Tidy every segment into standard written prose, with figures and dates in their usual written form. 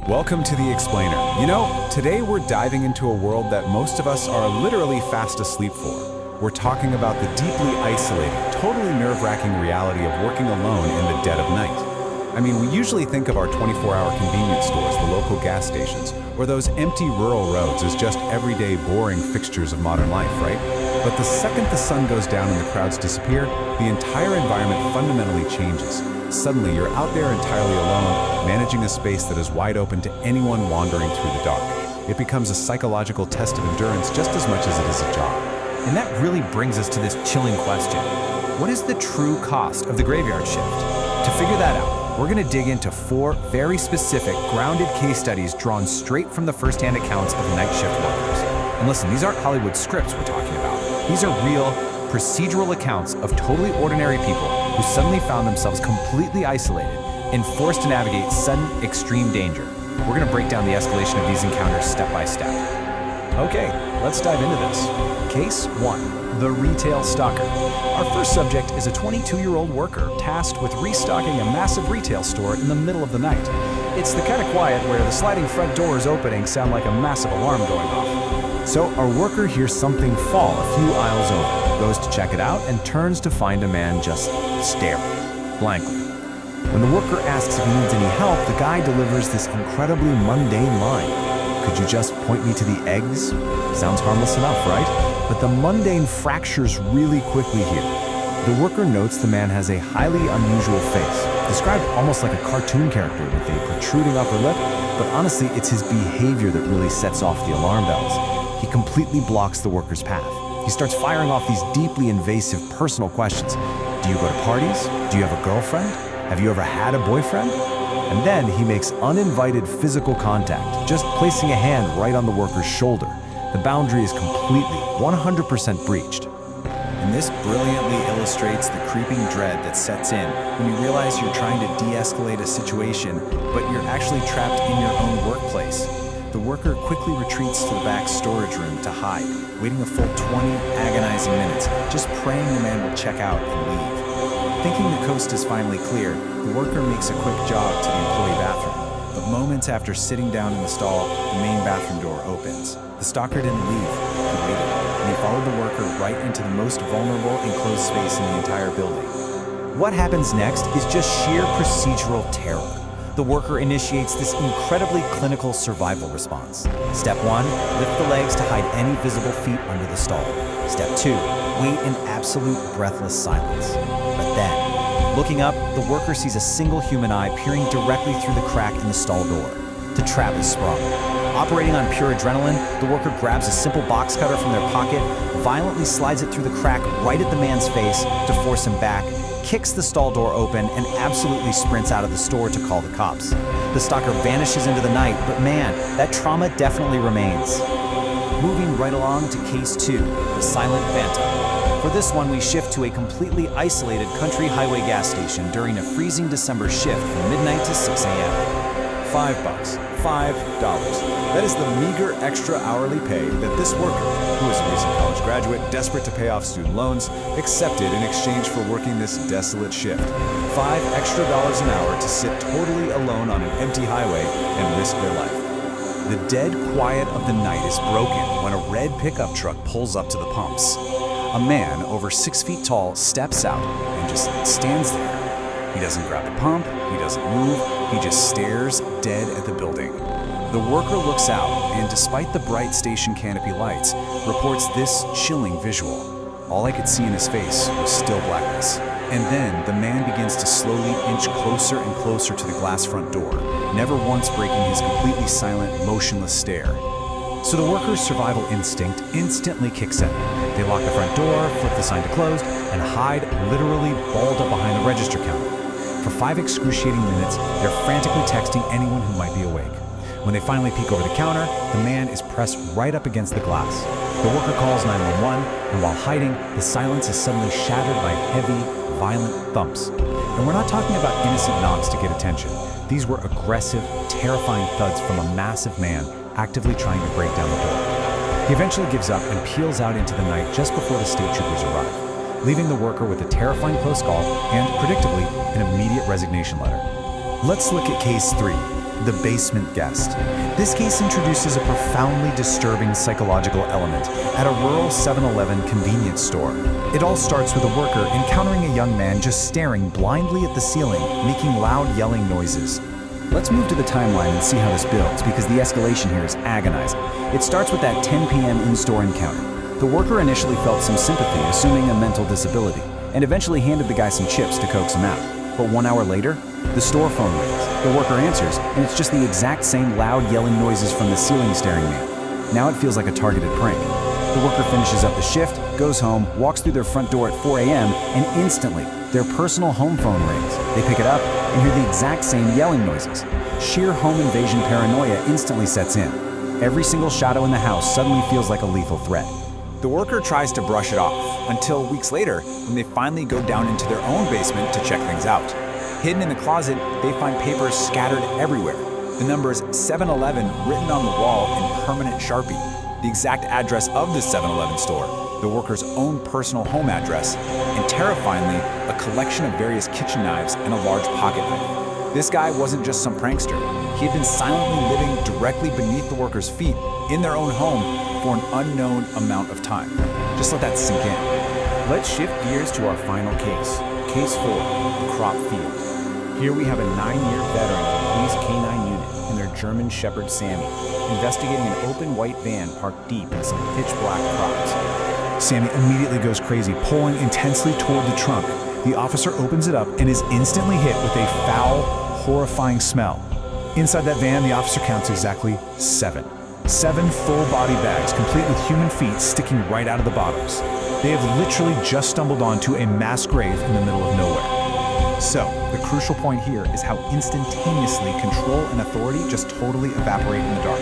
Welcome to The Explainer. Today we're diving into a world that most of us are literally fast asleep for. We're talking about the deeply isolating, totally nerve-wracking reality of working alone in the dead of night. We usually think of our 24-hour convenience stores, the local gas stations, or those empty rural roads as just everyday, boring fixtures of modern life, right? But the second the sun goes down and the crowds disappear, the entire environment fundamentally changes. Suddenly, you're out there entirely alone, managing a space that is wide open to anyone wandering through the dark. It becomes a psychological test of endurance just as much as it is a job. And that really brings us to this chilling question. What is the true cost of the graveyard shift? To figure that out, we're going to dig into 4 very specific, grounded case studies drawn straight from the first-hand accounts of night shift workers. And listen, these aren't Hollywood scripts we're talking about. These are real, procedural accounts of totally ordinary people who suddenly found themselves completely isolated and forced to navigate sudden, extreme danger. We're going to break down the escalation of these encounters step by step. Okay, let's dive into this. Case 1, the retail stalker. Our first subject is a 22-year-old worker tasked with restocking a massive retail store in the middle of the night. It's the kind of quiet where the sliding front doors opening sound like a massive alarm going off. So our worker hears something fall a few aisles over, goes to check it out, and turns to find a man just staring, blankly. When the worker asks if he needs any help, the guy delivers this incredibly mundane line. "Could you just point me to the eggs?" Sounds harmless enough, right? But the mundane fractures really quickly here. The worker notes the man has a highly unusual face, described almost like a cartoon character with a protruding upper lip, but honestly, it's his behavior that really sets off the alarm bells. He completely blocks the worker's path. He starts firing off these deeply invasive personal questions. Do you go to parties? Do you have a girlfriend? Have you ever had a boyfriend? And then he makes uninvited physical contact, just placing a hand right on the worker's shoulder. The boundary is completely, 100% breached. And this brilliantly illustrates the creeping dread that sets in when you realize you're trying to de-escalate a situation, but you're actually trapped in your own workplace. The worker quickly retreats to the back storage room to hide, waiting a full 20 agonizing minutes, just praying the man will check out and leave. Thinking the coast is finally clear, the worker makes a quick jog to the employee bathroom. But moments after sitting down in the stall, the main bathroom door opens. The stalker didn't leave, he waited, and he followed the worker right into the most vulnerable enclosed space in the entire building. What happens next is just sheer procedural terror. The worker initiates this incredibly clinical survival response. Step 1, lift the legs to hide any visible feet under the stall. Step 2, wait in absolute breathless silence. But then, looking up, the worker sees a single human eye peering directly through the crack in the stall door. The trap is sprung. Operating on pure adrenaline, the worker grabs a simple box cutter from their pocket, violently slides it through the crack right at the man's face to force him back, kicks the stall door open, and absolutely sprints out of the store to call the cops. The stalker vanishes into the night, but man, that trauma definitely remains. Moving right along to case 2, the silent phantom. For this one, we shift to a completely isolated country highway gas station during a freezing December shift from midnight to 6 a.m. $5. $5. That is the meager extra hourly pay that this worker, who is a recent college graduate desperate to pay off student loans, accepted in exchange for working this desolate shift. $5 extra an hour to sit totally alone on an empty highway and risk their life. The dead quiet of the night is broken when a red pickup truck pulls up to the pumps. A man over 6 feet tall steps out and just stands there. He doesn't grab the pump, he doesn't move, he just stares dead at the building. The worker looks out and, despite the bright station canopy lights, reports this chilling visual. All I could see in his face was still blackness. And then the man begins to slowly inch closer and closer to the glass front door, never once breaking his completely silent, motionless stare. So the worker's survival instinct instantly kicks in. They lock the front door, flip the sign to closed, and hide literally balled up behind the register counter. For 5 excruciating minutes, they're frantically texting anyone who might be awake. When they finally peek over the counter, the man is pressed right up against the glass. The worker calls 911, and while hiding, the silence is suddenly shattered by heavy, violent thumps. And we're not talking about innocent knocks to get attention. These were aggressive, terrifying thuds from a massive man actively trying to break down the door. He eventually gives up and peels out into the night just before the state troopers arrive, leaving the worker with a terrifying close call and, predictably, an immediate resignation letter. Let's look at case 3, the basement guest. This case introduces a profoundly disturbing psychological element at a rural 7-Eleven convenience store. It all starts with a worker encountering a young man just staring blindly at the ceiling, making loud yelling noises. Let's move to the timeline and see how this builds, because the escalation here is agonizing. It starts with that 10 p.m. in-store encounter. The worker initially felt some sympathy, assuming a mental disability, and eventually handed the guy some chips to coax him out. But 1 hour later, the store phone rings. The worker answers, and it's just the exact same loud yelling noises from the ceiling staring man. Now it feels like a targeted prank. The worker finishes up the shift, goes home, walks through their front door at 4 a.m., and instantly, their personal home phone rings. They pick it up and hear the exact same yelling noises. Sheer home invasion paranoia instantly sets in. Every single shadow in the house suddenly feels like a lethal threat. The worker tries to brush it off, until weeks later, when they finally go down into their own basement to check things out. Hidden in the closet, they find papers scattered everywhere. The numbers 7-Eleven written on the wall in permanent Sharpie, the exact address of the 7-Eleven store, the worker's own personal home address, and terrifyingly, a collection of various kitchen knives and a large pocket knife. This guy wasn't just some prankster. He had been silently living directly beneath the workers' feet in their own home for an unknown amount of time. Just let that sink in. Let's shift gears to our final case. Case 4, the crop field. Here we have a 9-year veteran of the police K-9 unit and their German Shepherd Sammy, investigating an open white van parked deep in some pitch-black crops. Sammy immediately goes crazy, pulling intensely toward the trunk. The officer opens it up and is instantly hit with a foul, horrifying smell. Inside that van, the officer counts exactly 7. 7 full body bags, complete with human feet sticking right out of the bottoms. They have literally just stumbled onto a mass grave in the middle of nowhere. So, the crucial point here is how instantaneously control and authority just totally evaporate in the dark.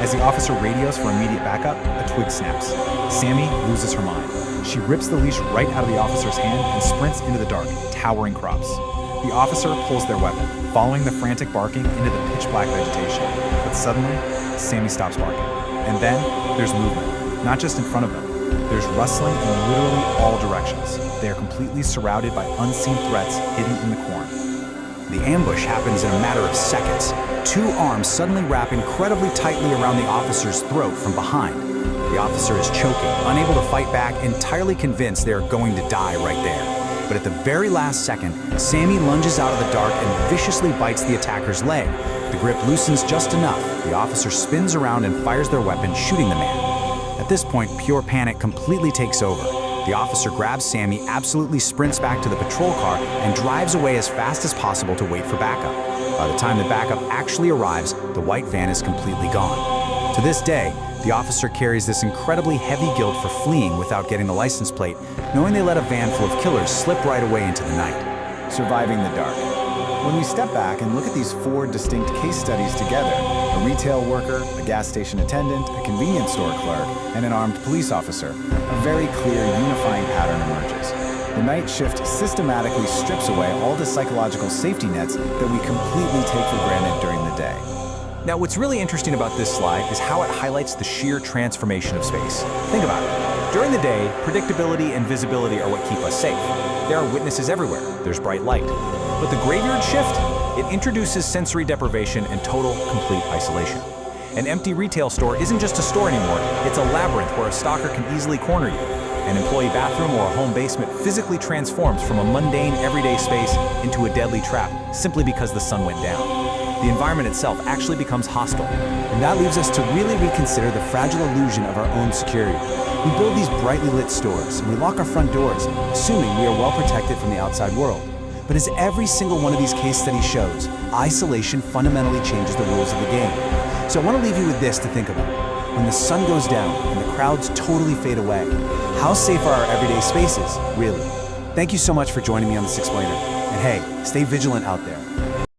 As the officer radios for immediate backup, a twig snaps. Sammy loses her mind. She rips the leash right out of the officer's hand and sprints into the dark, towering crops. The officer pulls their weapon, following the frantic barking into the pitch-black vegetation. But suddenly, Sammy stops barking. And then, there's movement, not just in front of them. There's rustling in literally all directions. They are completely surrounded by unseen threats hidden in the corn. The ambush happens in a matter of seconds. 2 arms suddenly wrap incredibly tightly around the officer's throat from behind. The officer is choking, unable to fight back, entirely convinced they are going to die right there. But at the very last second, Sammy lunges out of the dark and viciously bites the attacker's leg. The grip loosens just enough. The officer spins around and fires their weapon, shooting the man. At this point, pure panic completely takes over. The officer grabs Sammy, absolutely sprints back to the patrol car, and drives away as fast as possible to wait for backup. By the time the backup actually arrives, the white van is completely gone. To this day, the officer carries this incredibly heavy guilt for fleeing without getting the license plate, knowing they let a van full of killers slip right away into the night. Surviving the dark. When we step back and look at these 4 distinct case studies together, a retail worker, a gas station attendant, a convenience store clerk, and an armed police officer, a very clear unifying pattern emerges. The night shift systematically strips away all the psychological safety nets that we completely take for granted during the day. Now, what's really interesting about this slide is how it highlights the sheer transformation of space. Think about it. During the day, predictability and visibility are what keep us safe. There are witnesses everywhere. There's bright light. But the graveyard shift, it introduces sensory deprivation and total, complete isolation. An empty retail store isn't just a store anymore. It's a labyrinth where a stalker can easily corner you. An employee bathroom or a home basement physically transforms from a mundane, everyday space into a deadly trap simply because the sun went down. The environment itself actually becomes hostile. And that leaves us to really reconsider the fragile illusion of our own security. We build these brightly lit stores, and we lock our front doors, assuming we are well protected from the outside world. But as every single one of these case studies shows, isolation fundamentally changes the rules of the game. So I want to leave you with this to think about. When the sun goes down and the crowds totally fade away, how safe are our everyday spaces, really? Thank you so much for joining me on This Explainer. And hey, stay vigilant out there.